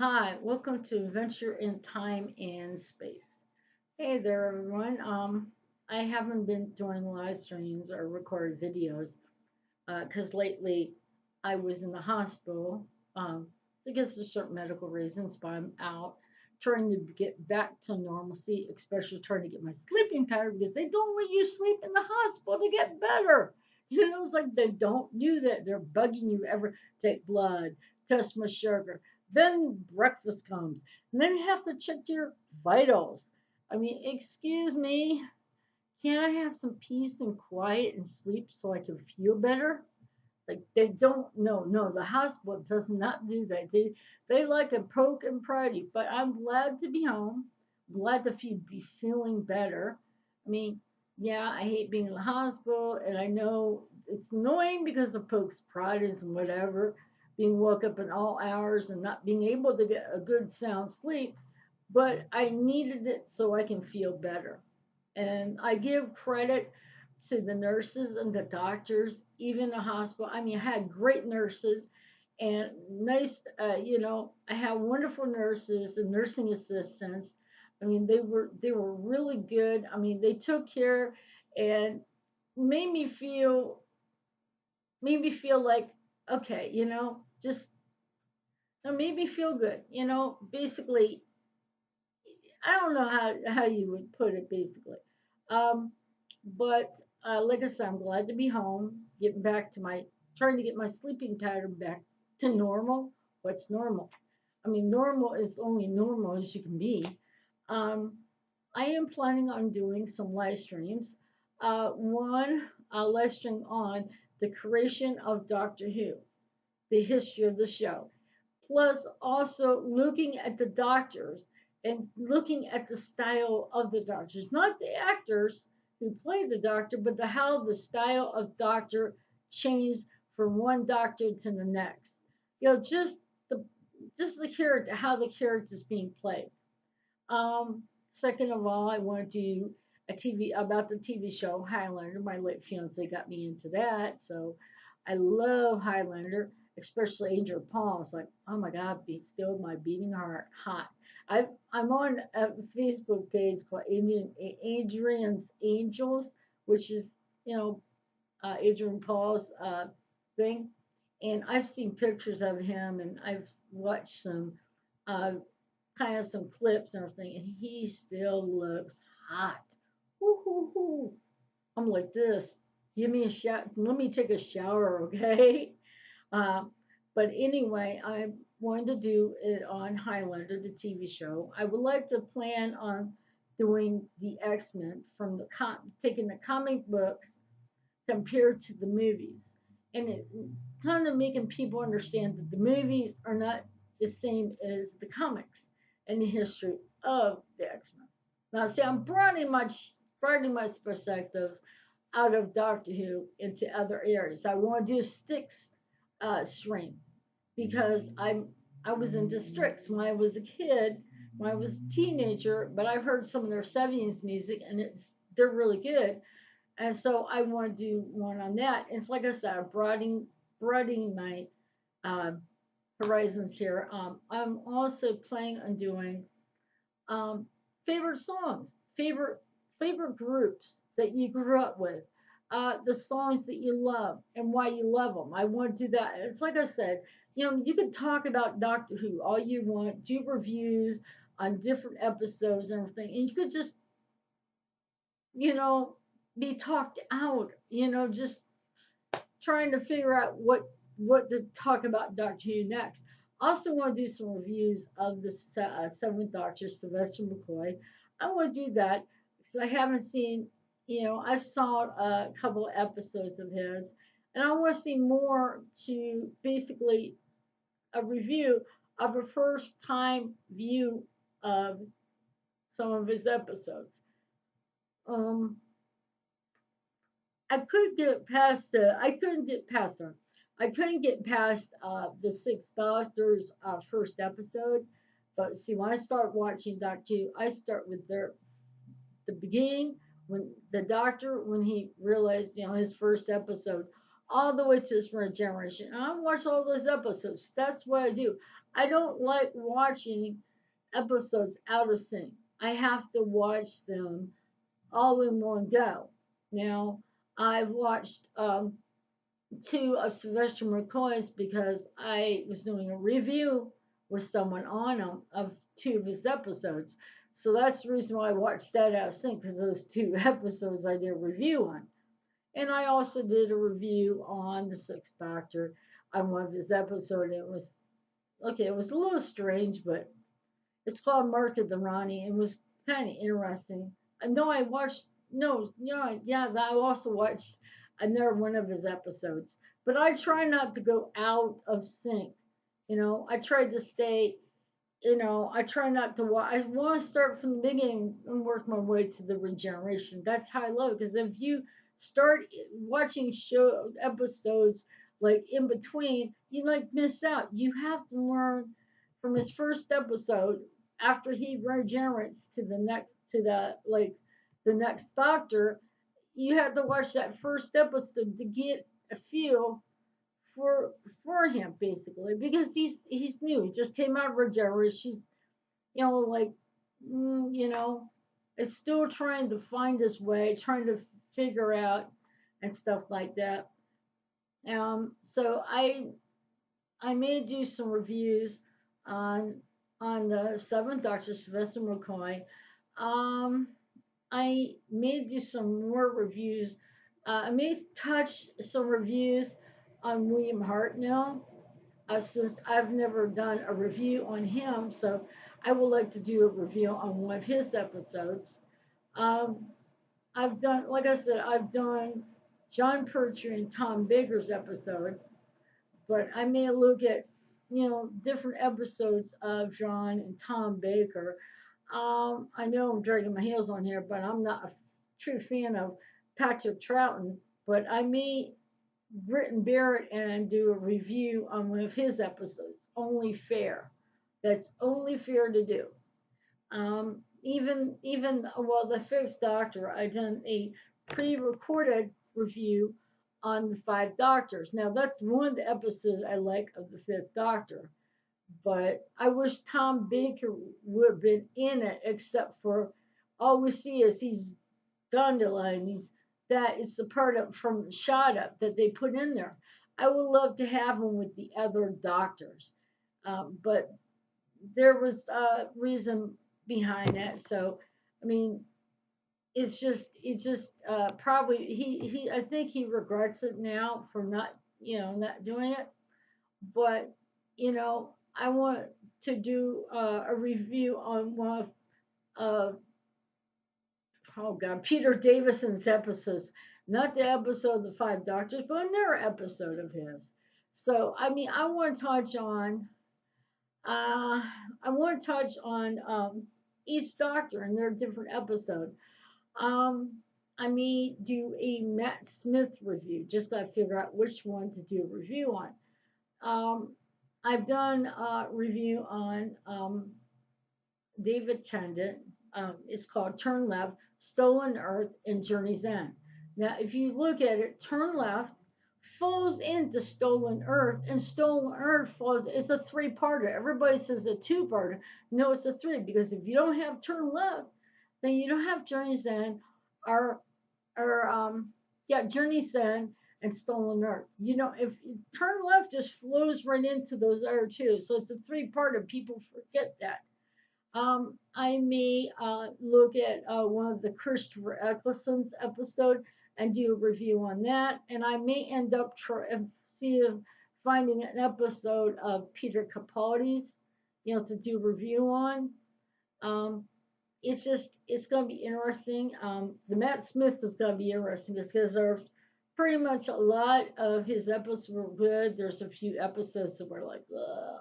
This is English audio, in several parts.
Hi, welcome to Adventure in Time and Space. Hey there, everyone. I haven't been doing live streams or recorded videos because lately I was in the hospital because of certain medical reasons, but I'm out trying to get back to normalcy, especially trying to get my sleeping pattern because they don't let you sleep in the hospital to get better. It's like they don't do that. They're bugging you ever take blood, test my sugar. Then breakfast comes, and then you have to check your vitals. I mean, excuse me, can't I have some peace and quiet and sleep so I can feel better? Like they don't no, the hospital does not do that. They like a poke and prod you, but I'm glad to be home. Glad to be feeling better. I mean, yeah, I hate being in the hospital, and I know it's annoying because of pokes, prods, and whatever, being woke up in all hours and not being able to get a good sound sleep. But I needed it so I can feel better. And I give credit to the nurses and the doctors, even the hospital. I mean, I had great nurses and nice, I had wonderful nurses and nursing assistants. I mean, they were really good. I mean, they took care and made me feel made me feel like okay, just made me feel good. Basically, I don't know how you would put it basically. Um, but like I said, I'm glad to be home, getting back to trying to get my sleeping pattern back to normal. What's normal? I mean, normal is only normal as you can be. Um, I am planning on doing some live streams. One live stream on the creation of Doctor Who, the history of the show, plus also looking at the doctors and looking at the style of the doctors, not the actors who play the doctor, but how the style of doctor changed from one doctor to the next. The just the character, how the character is being played. Second of all, I want to do a TV about the TV show Highlander. My late fiance got me into that, so I love Highlander, especially Angel Paul. It's like, oh my God, be still my beating heart hot. I'm on a Facebook page called Adrian's Angels, which is Adrian Paul's thing, and I've seen pictures of him, and I've watched some uh, kind of some clips and everything, and he still looks hot. Woo-hoo-hoo. I'm like this. Give me a shot. Let me take a shower, okay? Uh, but anyway, I'm going to do it on Highlander, the TV show. I would like to plan on doing the X-Men from taking the comic books compared to the movies, and it kind of making people understand that the movies are not the same as the comics and the history of the X-Men. Now, see, I'm broadening my perspectives out of Doctor Who into other areas. I want to do Styx stream because I was into Strix when I was a kid, when I was a teenager, but I've heard some of their 70s music and they're really good. And so I want to do one on that. It's like I said, I'm broadening my uh, horizons here. I'm also planning on doing um, favorite songs, favorite groups that you grew up with, the songs that you love and why you love them. I want to do that. It's like I said, you can talk about Doctor Who all you want, do reviews on different episodes and everything, and you could just you know be talked out. Just trying to figure out what to talk about Doctor Who next. Also, want to do some reviews of the Seventh Doctor, Sylvester McCoy. I want to do that because I haven't seen. I saw a couple of episodes of his, and I want to see more to basically a review of a first time view of some of his episodes. Um, I couldn't get past her. I couldn't get past the Six Doctors first episode. But see, when I start watching Doctor Who, I start with the beginning when the Doctor when he realized his first episode, all the way to his regeneration. And I watch all those episodes. That's what I do. I don't like watching episodes out of sync. I have to watch them all in one go. Now, I've watched two of Sylvester McCoy's because I was doing a review with someone on them of two of his episodes. So that's the reason why I watched that out of sync, because those two episodes I did a review on. And I also did a review on the Sixth Doctor on one of his episodes. It was okay, it was a little strange, but it's called Mark of the Ronnie. It was kind of interesting. I know I watched, no, yeah, I also watched another one of his episodes. But I try not to go out of sync. I try to stay, I try not to watch. I want to start from the beginning and work my way to the regeneration. That's how I love it. Because if you start watching show episodes like in between, you like miss out. You have to learn from his first episode after he regenerates to the next to the next doctor. You have to watch that first episode to get a feel for for him basically, because he's new. He just came out of regeneration. He's like you know is still trying to find his way, trying to figure out and stuff like that. So I may do some reviews on the Seventh Doctor, Sylvester McCoy. um I may do some more reviews. I may touch some reviews on William Hartnell, since I've never done a review on him. So I would like to do a review on one of his episodes. Um, I've done, like I said, I've done John Pertwee and Tom Baker's episode, but I may look at, different episodes of John and Tom Baker. I know I'm dragging my heels on here, but I'm not a true fan of Patrick Troughton. But I may Britton Barrett and do a review on one of his episodes. Only fair. That's only fair to do. Even well, the Fifth Doctor, I done a pre-recorded review on the Five Doctors. Now that's one of the episodes I like of the Fifth Doctor, but I wish Tom Baker would have been in it, except for all we see is he's gondola and he's that is the part of from shot up that they put in there. I would love to have him with the other doctors, but there was a reason behind that. So, I mean, it's just probably he I think he regrets it now for not not doing it. But I want to do a review on one of oh god, Peter Davison's episodes, not the episode of the Five Doctors, but another episode of his. So I mean, uh, I want to touch on each Doctor and their different episode. Um, I may do a Matt Smith review. Just got to figure out which one to do a review on. I've done a review on David Tennant. It's called Turn Left, Stolen Earth, and Journey's End. Now, if you look at it, Turn Left falls into Stolen Earth, and Stolen Earth falls. It's a three-parter. Everybody says a two-parter. No, it's a three, because if you don't have Turn Left, then you don't have Journey's End, or yeah, Journey's End and Stolen Earth. If Turn Left just flows right into those other two, so it's a three-parter. People forget that. I may look at one of the Christopher Eccleston's episode and do a review on that, and I may end up finding an episode of Peter Capaldi's, to do a review on. Um, it's going to be interesting. The Matt Smith is going to be interesting just because there's pretty much a lot of his episodes were good. There's a few episodes that were like, ugh.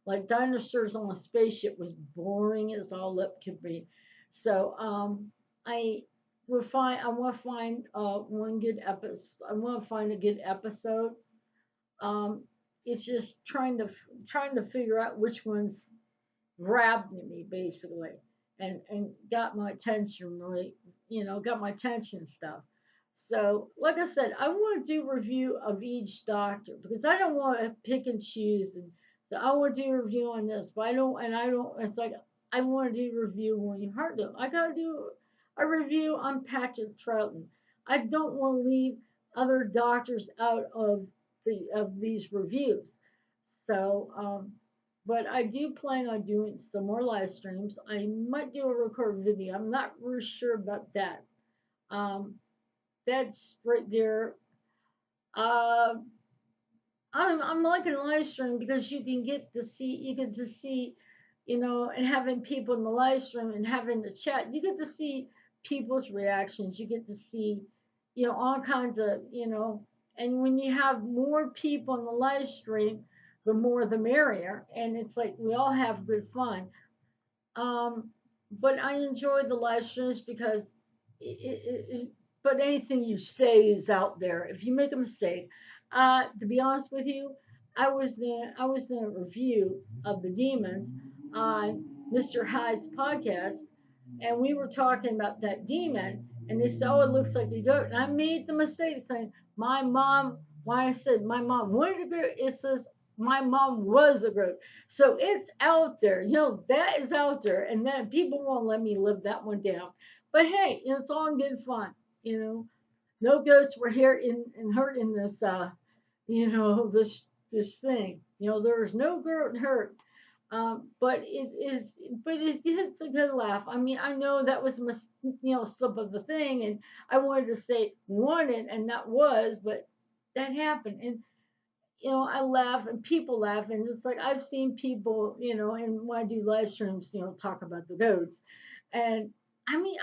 Like Dinosaurs on a Spaceship was boring as all it could be. So I want to find one good episode. I want to find a good episode. Um, it's just trying to figure out which ones grabbed me basically, and got my attention really, got my attention and stuff. So, like I said, I want to do a review of each doctor because I don't want to pick and choose and So I want to do a review on this, but I don't. It's like I want to do a review when you heard it. I gotta do a review on Patrick Troughton. I don't want to leave other doctors out of these reviews. So, but I do plan on doing some more live streams. I might do a record video. I'm not really sure about that. Um, that's right there. Uh, I'm liking live stream because you get to see, and having people in the live stream and having the chat, you get to see people's reactions. You get to see, all kinds of, and when you have more people in the live stream, the more the merrier. And it's like we all have good fun. Um, but I enjoy the live streams because but anything you say is out there. If you make a mistake, to be honest with you, I was in a review of the demons on Mr. Hyde's podcast, and we were talking about that demon, and they said, "Oh, it looks like a goat," and I made the mistake saying my mom. Why I said my mom wanted a goat, it says my mom was a goat. So it's out there, that is out there, and then people won't let me live that one down. But hey, it's all in good fun, you know. No ghosts were here in hurt in this, this thing. There was no goat hurt. But it's a good laugh. I mean, I know that was slip of the thing, and I wanted to say wanted, and that was, but that happened, and I laugh and people laugh, and it's like I've seen people, and when I do live streams, talk about the goats, and I mean,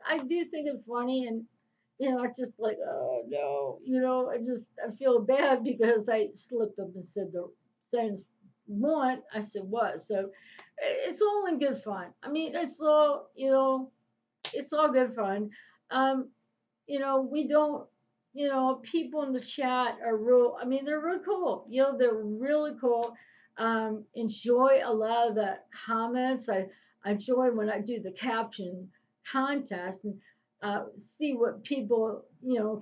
I do think it's funny, and it's just like, oh no, I feel bad because I slipped up and said the sentence one, I said was, so it's all in good fun. I mean, it's all good fun. Um, we don't, people in the chat are real. I mean, they're real cool. They're really cool. Enjoy a lot of the comments. I enjoy when I do the caption contest and see what people,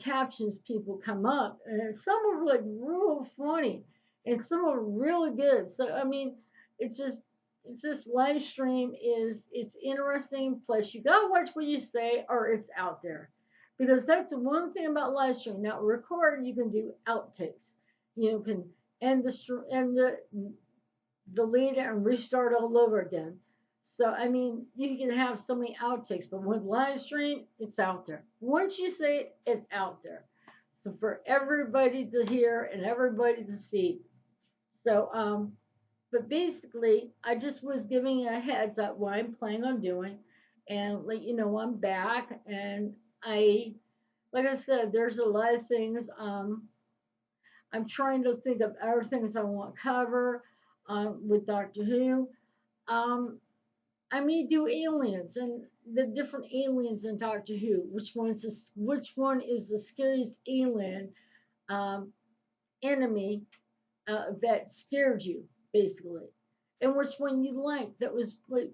captions people come up. And some are like real funny and some are really good. So, I mean, it's just, live stream it's interesting. Plus, you gotta watch what you say, or it's out there, because that's one thing about live stream. Now, record, you can do outtakes. You can end the delete it and restart all over again. So I mean, you can have so many outtakes, but with live stream, it's out there. Once you say it, it's out there. So for everybody to hear and everybody to see. So but basically, I just was giving a heads up what I'm planning on doing, and let you know I'm back, and I like I said, there's a lot of things. I'm trying to think of other things I want to cover with Doctor Who. Um, I may do aliens and the different aliens in Doctor Who. Which one is the scariest alien um, enemy that scared you, basically, and which one you like. That was like,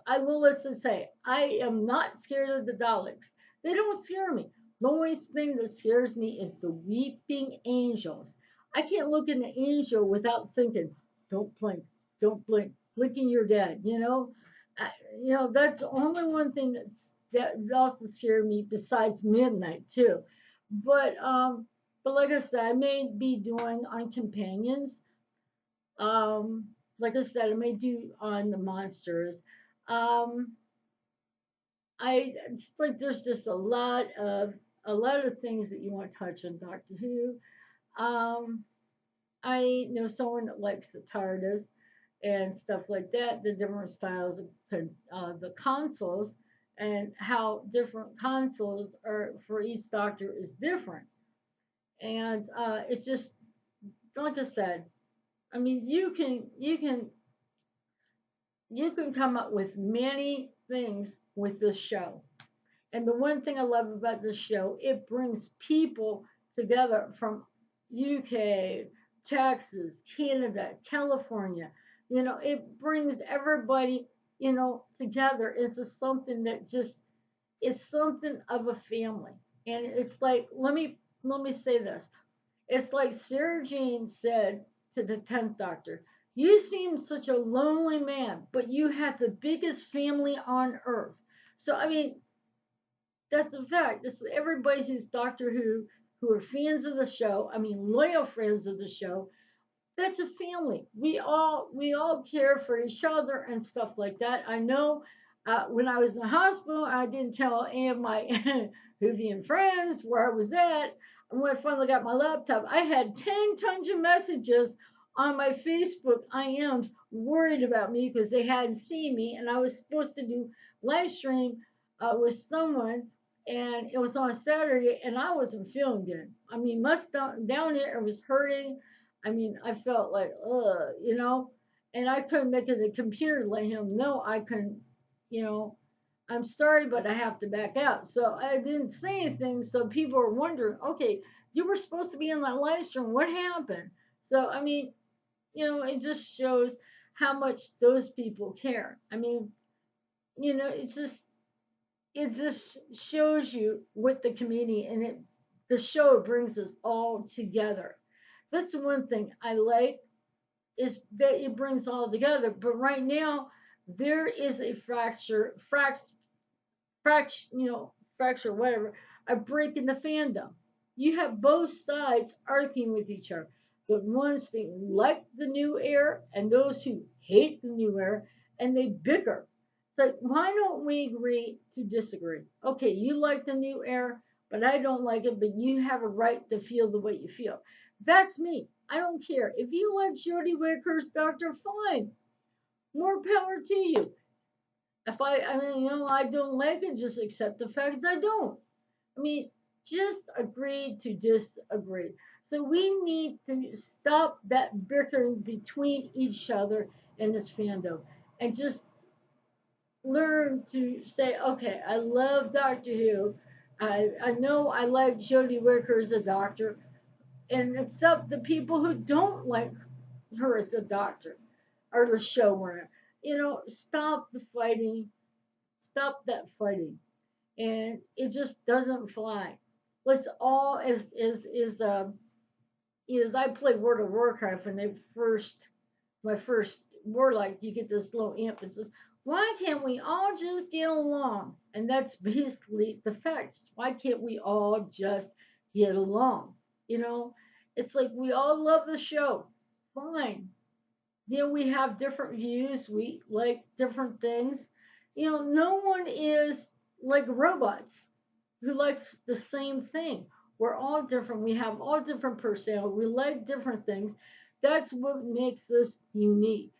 I will listen say, I am not scared of the Daleks. They don't scare me. The only thing that scares me is the weeping angels. I can't look at an angel without thinking, don't blink, don't blink, blinking you're dead. I, that's the only one thing that also scared me besides midnight too. But um, but like I said, I may be doing on companions. Um, like I said, I may do on the monsters. Um, it's like there's just a lot of things that you want to touch on Doctor Who. Um, I know someone that likes the TARDIS and stuff like that, the different styles of the consoles, and how different consoles are for each Doctor is different. And it's just like I said. I mean, you can come up with many things with this show. And the one thing I love about this show, it brings people together from UK, Texas, Canada, California. It brings everybody, together into something that just is something of a family. And it's like, let me say this. It's like Sarah Jane said to the 10th doctor, you seem such a lonely man, but you have the biggest family on earth. So, I mean, that's a fact. This everybody who's Doctor who are fans of the show, I mean, loyal friends of the show, that's a family. We all care for each other and stuff like that. I know when I was in the hospital, I didn't tell any of my Hoovian friends where I was at. And when I finally got my laptop, I had 10 tons of messages on my Facebook IMs worried about me because they hadn't seen me, and I was supposed to do live stream with someone, and it was on a Saturday, and I wasn't feeling good. I mean, must down here, it was hurting. I mean, I felt like, and I couldn't make it a computer let him know I couldn't, you know, I'm sorry, but I have to back out. So I didn't say anything. So people were wondering, okay, you were supposed to be in that live stream. What happened? So, I mean, it just shows how much those people care. I mean, it just shows you with the community, and the show brings us all together. That's the one thing I like, is that it brings all together. But right now, there is a fracture, whatever, a break in the fandom. You have both sides arguing with each other. The ones that like the new era and those who hate the new era, and they bicker. So why don't we agree to disagree? Okay, you like the new era, but I don't like it, but you have a right to feel the way you feel. That's me. I don't care. If you like Jodie Whittaker's Doctor, fine. More power to you. If I mean, I don't like it, just accept the fact that I don't. I mean, just agree to disagree. So we need to stop that bickering between each other in this fandom, and just learn to say, okay, I love Doctor Who. I know I like Jodie Whittaker as a doctor, and accept the people who don't like her as a doctor or the showrunner. Stop the fighting, stop that fighting, and it just doesn't fly. Let's all as I played World of Warcraft, and my first warlock, you get this little emphasis. Why can't we all just get along? And that's basically the facts. Why can't we all just get along? You know, it's like we all love the show. Fine. We have different views. We like different things. No one is like robots who likes the same thing. We're all different. We have all different personalities. We like different things. That's what makes us unique.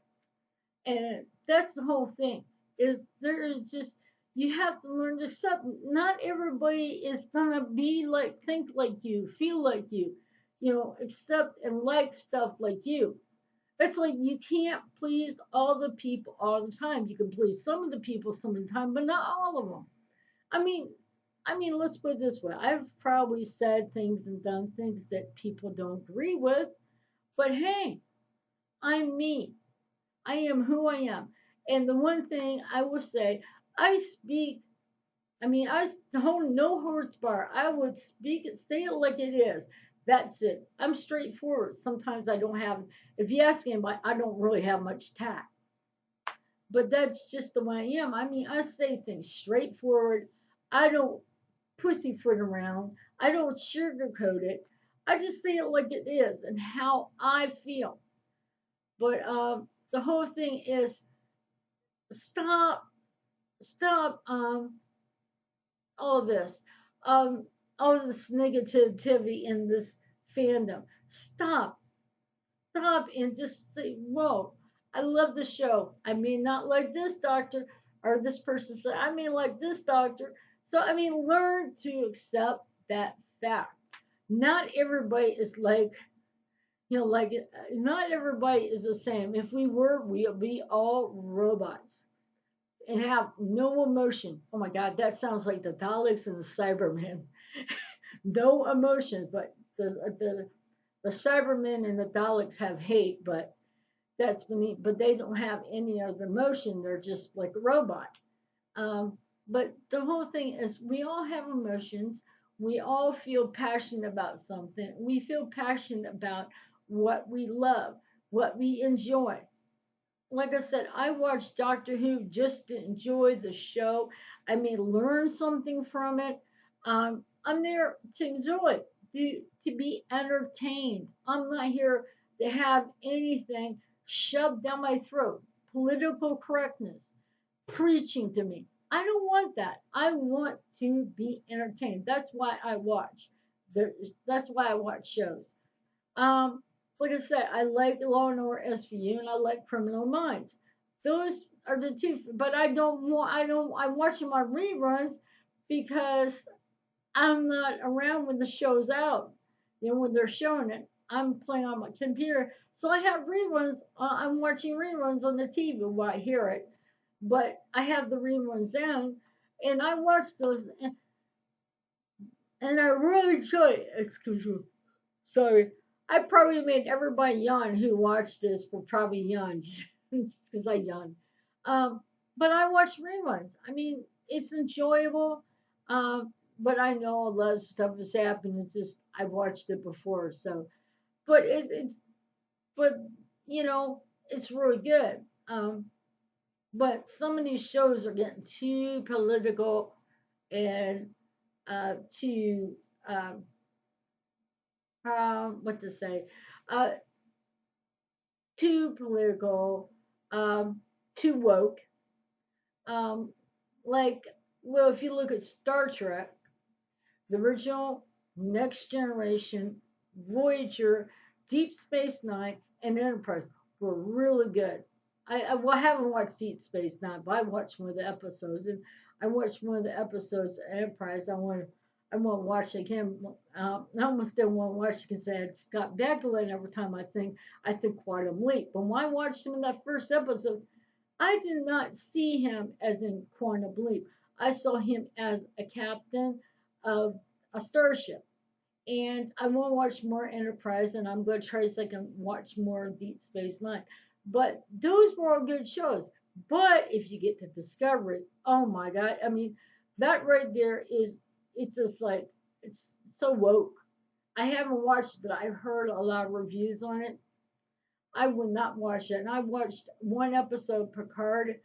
And that's the whole thing. Is there is just you have to learn to accept. Not everybody is gonna be like, think like you, feel like you, accept and like stuff like you. It's like you can't please all the people all the time. You can please some of the people some of the time, but not all of them. I mean, let's put it this way. I've probably said things and done things that people don't agree with, but hey, I'm me. I am who I am. And the one thing I will say, I speak, I don't no holds bar. I would speak it, say it like it is. That's it. I'm straightforward. Sometimes I don't have, if you ask anybody, I don't really have much tact. But that's just the way I am. I say things straightforward. I don't pussyfoot around. I don't sugarcoat it. I just say it like it is and how I feel. But the whole thing is, stop, stop, all of this, um, all of this negativity in this fandom. Stop, stop, and just say, whoa, I love the show. I may not like this doctor, or this person said, I may like this doctor. So, learn to accept that fact. Not everybody is like, not everybody is the same. If we were, we would be all robots and have no emotion. Oh my God, that sounds like the Daleks and the Cybermen. No emotions, but the Cybermen and the Daleks have hate, but that's beneath. But they don't have any other emotion. They're just like a robot. But the whole thing is, we all have emotions. We all feel passionate about something. We feel passionate about what we love, what we enjoy. Like I said, I watch Doctor Who just to enjoy the show. I may learn something from it. I'm there to enjoy, to be entertained. I'm not here to have anything shoved down my throat. Political correctness, preaching to me. I don't want that. I want to be entertained. That's why I watch. That's why I watch shows. Um, like I said, I like Law and Order SVU and I like Criminal Minds. Those are the two. But I don't want. I don't. I'm watching my reruns because I'm not around when the show's out. You know, when they're showing it, I'm playing on my computer, so I have reruns. I'm watching reruns on the TV while I hear it, but I have the reruns down, and I watch those, and I really enjoy it. Excuse me. Sorry. I probably made everybody yawn who watched this will probably yawn because I yawn. But I watch reruns. I mean, it's enjoyable. But I know a lot of stuff has happened. It's just I watched it before, so. But but you know it's really good. But some of these shows are getting too political and too what to say. Uh, Too political, um, too woke. Um, like, well, if you look at Star Trek, the original, Next Generation, Voyager, Deep Space Nine, and Enterprise were really good. Well, I haven't watched Deep Space Nine, but I watched one of the episodes, and I watched one of the episodes of Enterprise. I want to watch it again. I almost didn't want to watch it because I had Scott Bakula, and every time I think Quantum Leap. But when I watched him in that first episode, I did not see him as in Quantum Leap. I saw him as a captain of a starship. And I want to watch more Enterprise, and I'm going to try so I can watch more Deep Space Nine. But those were all good shows. But if you get to Discovery, oh my God. I mean, that right there it's just like, it's so woke. I haven't watched it, but I've heard a lot of reviews on it. I would not watch it. And I watched one episode of Picard.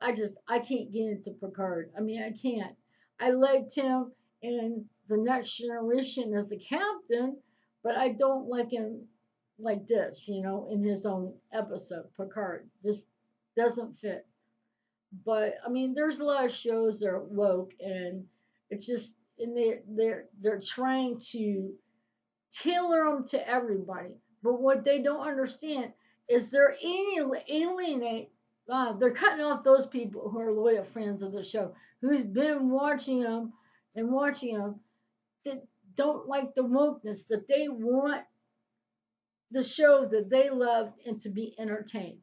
I can't get into Picard. I mean, I can't. I liked him in The Next Generation as a captain, but I don't like him like this, in his own episode, Picard. Just doesn't fit. But I mean, there's a lot of shows that are woke, and it's just, and they're trying to tailor them to everybody. But what they don't understand is alienate. They're cutting off those people who are loyal fans of the show, who's been watching them, that don't like the wokeness, that they want the show that they love and to be entertained.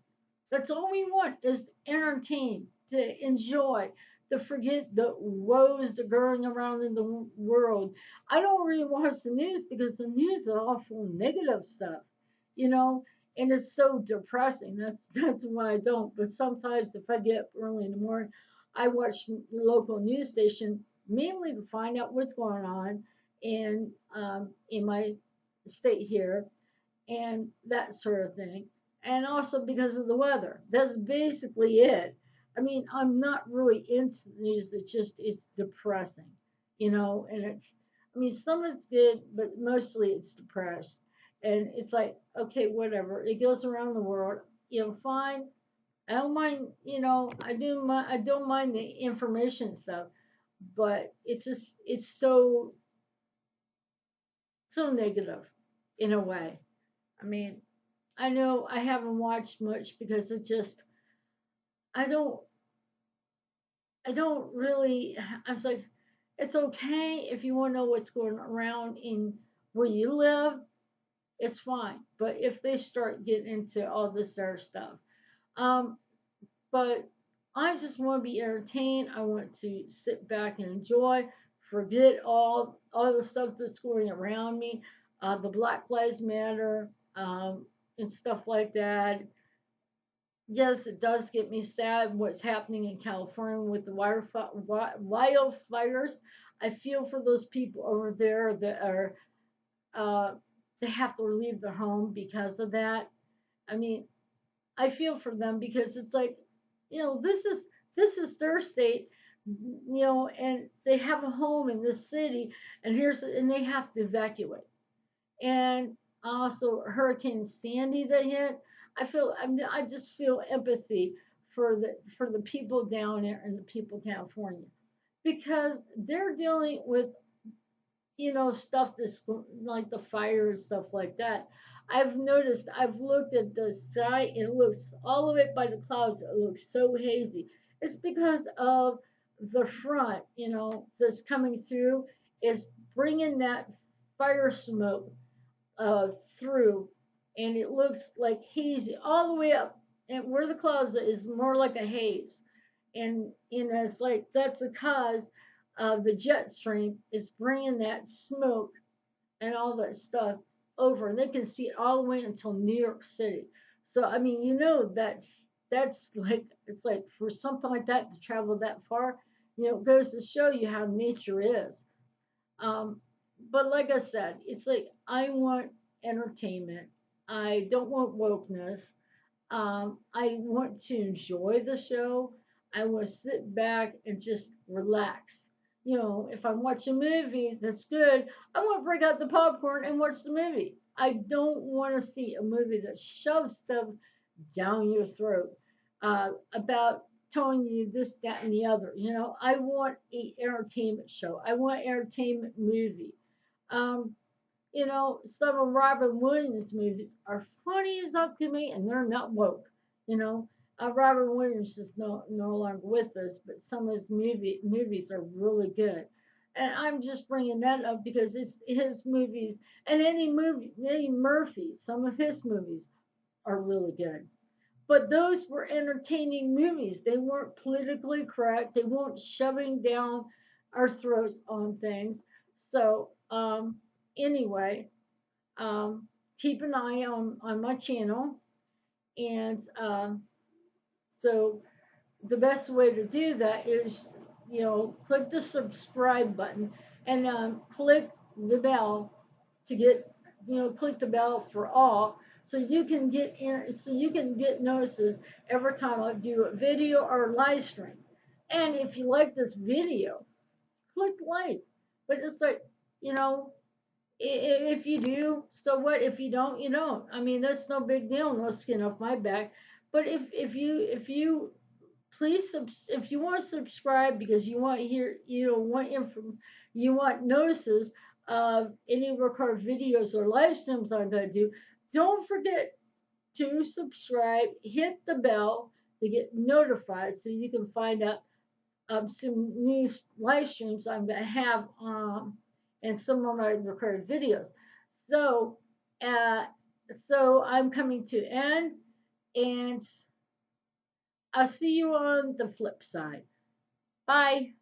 That's all we want is entertain, to enjoy, to forget the woes that are going around in the world. I don't really watch the news because the news is all full of negative stuff, you know, and it's so depressing. That's why I don't. But sometimes if I get up early in the morning, I watch the local news station mainly to find out what's going on in my state here and that sort of thing. And also because of the weather. That's basically it. I mean, I'm not really into the news. It's depressing, and I mean, some of it's good, but mostly it's depressed. And it's like, okay, whatever. It goes around the world, fine. I don't mind, I don't mind the information stuff, but it's so negative in a way. I mean, I know I haven't watched much because I don't I don't really I was like, it's okay if you want to know what's going around in where you live, it's fine. But if they start getting into all this other stuff, um, but I just want to be entertained. I want to sit back and enjoy, forget all the stuff that's going around me, the Black Lives Matter, and stuff like that. Yes, it does get me sad what's happening in California with the wildfires. I feel for those people over there that are uh, they have to leave their home because of that. I mean, I feel for them because it's like, this is their state, and they have a home in this city, and they have to evacuate. And also Hurricane Sandy that hit. I just feel empathy for the people down there and the people in California because they're dealing with stuff that's like the fire and stuff like that. I've noticed, I've looked at the sky and it looks all the way up by the clouds, it looks so hazy. It's because of the front, that's coming through is bringing that fire smoke uh, through, and it looks like hazy all the way up. And where the clouds is more like a haze, and it's like that's because of the jet stream is bringing that smoke and all that stuff over, and they can see it all the way until New York City. So I mean, that's like it's like for something like that to travel that far, it goes to show you how nature is. Um, but like I said, it's like I want entertainment. I don't want wokeness. I want to enjoy the show. I want to sit back and just relax. If I'm watching a movie that's good, I want to break out the popcorn and watch the movie. I don't want to see a movie that shoves stuff down your throat about telling you this, that, and the other. I want a entertainment show. I want entertainment movie. Um, some of Robin Williams movies are funny as up to me, and they're not woke. You know, Robin Williams is no longer with us, but some of his movies are really good. And I'm just bringing that up because it's his movies, and Eddie Murphy, some of his movies are really good. But those were entertaining movies. They weren't politically correct. They weren't shoving down our throats on things. So, anyway, um, keep an eye on my channel. And so, the best way to do that is, click the subscribe button and click the bell to get, click the bell for all so you can get notices every time I do a video or live stream. And if you like this video, click like. But it's like, you know, if you do, so what? If you don't, you don't. I mean, that's no big deal, no skin off my back. But if you please if you want to subscribe because you want hear you want notices of any record videos or live streams I'm going to do, don't forget to subscribe, hit the bell to get notified so you can find out some new live streams I'm going to have and some of my recorded videos. So uh, so I'm coming to end, and I'll see you on the flip side. Bye.